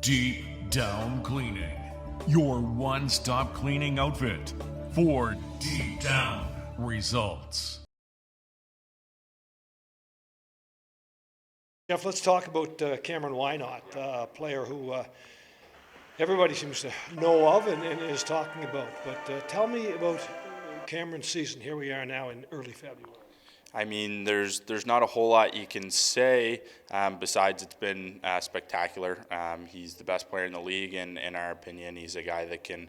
Deep Down Cleaning, your one-stop cleaning outfit for deep down results. Jeff, let's talk about Cameron Whynot, a player who everybody seems to know of and is talking about. But tell me about Cameron's season. Here we are now in early February. I mean, there's not a whole lot you can say besides it's been spectacular. He's the best player in the league, and in our opinion, he's a guy that can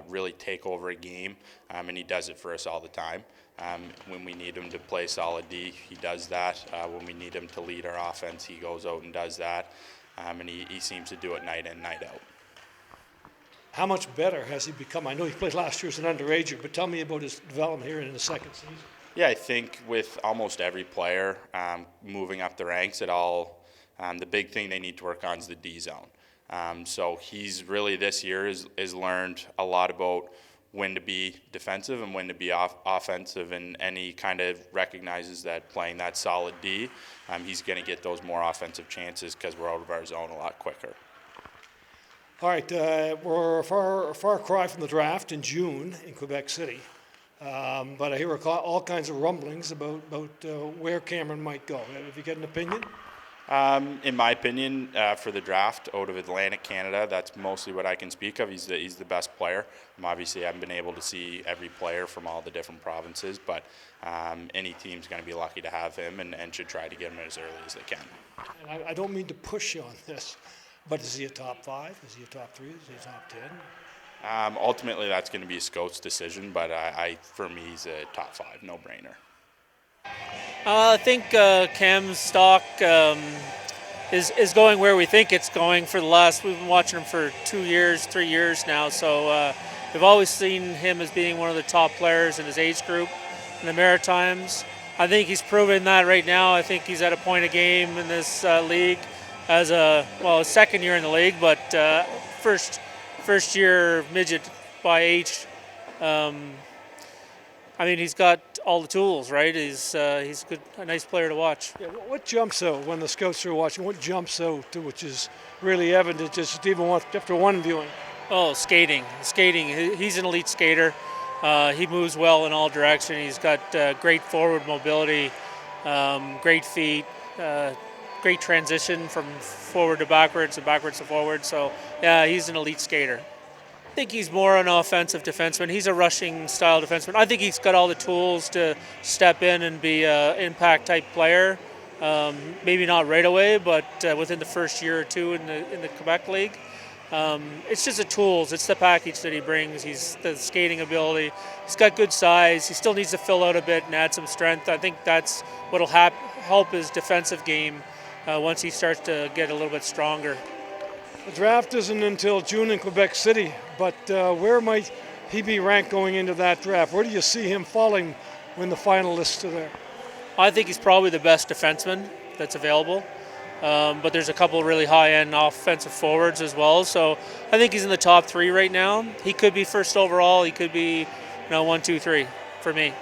really take over a game, and he does it for us all the time. When we need him to play solid D, he does that. When we need him to lead our offense, he goes out and does that, and he seems to do it night in, night out. How much better has he become? I know he played last year as an underager, but tell me about his development here in the second season. Yeah, I think with almost every player moving up the ranks at all, the big thing they need to work on is the D zone. So he's really this year has learned a lot about when to be defensive and when to be offensive, and he kind of recognizes that playing that solid D, he's going to get those more offensive chances because we're out of our zone a lot quicker. All right, we're a far cry from the draft in June in Quebec City. But I hear all kinds of rumblings about where Cameron might go. Have you got an opinion? In my opinion, for the draft out of Atlantic Canada, that's mostly what I can speak of. He's the best player. Obviously, I haven't been able to see every player from all the different provinces, but any team's going to be lucky to have him and should try to get him as early as they can. And I don't mean to push you on this, but is he a top 5? Is he a top 3? Is he a top 10? Ultimately, that's going to be a scout's decision, but for me, he's a top 5, no-brainer. I think Cam's stock is going where we think it's going. We've been watching him for 3 years now, so we've always seen him as being one of the top players in his age group in the Maritimes. I think he's proven that right now. I think he's at a point a game in this league as his second year in the league, but first year midget by age. I mean, he's got all the tools, right? He's a nice player to watch. Yeah, what jumps out when the scouts are watching? What jumps out, which is really evident just even after one viewing? Oh, skating. He's an elite skater. He moves well in all directions. He's got great forward mobility, great feet, great transition from forward to backwards and backwards to forward. So, yeah, he's an elite skater. I think he's more an offensive defenseman. He's a rushing style defenseman. I think he's got all the tools to step in and be an impact type player. Maybe not right away, but within the first year or two in the Quebec League. It's just the tools. It's the package that he brings. He's the skating ability. He's got good size. He still needs to fill out a bit and add some strength. I think that's what will help his defensive game once he starts to get a little bit stronger. The draft isn't until June in Quebec City, but where might he be ranked going into that draft? Where do you see him falling when the finalists are there? I think he's probably the best defenseman that's available, but there's a couple of really high-end offensive forwards as well. So I think he's in the top 3 right now. He could be first overall. He could be 1, 2, 3 for me.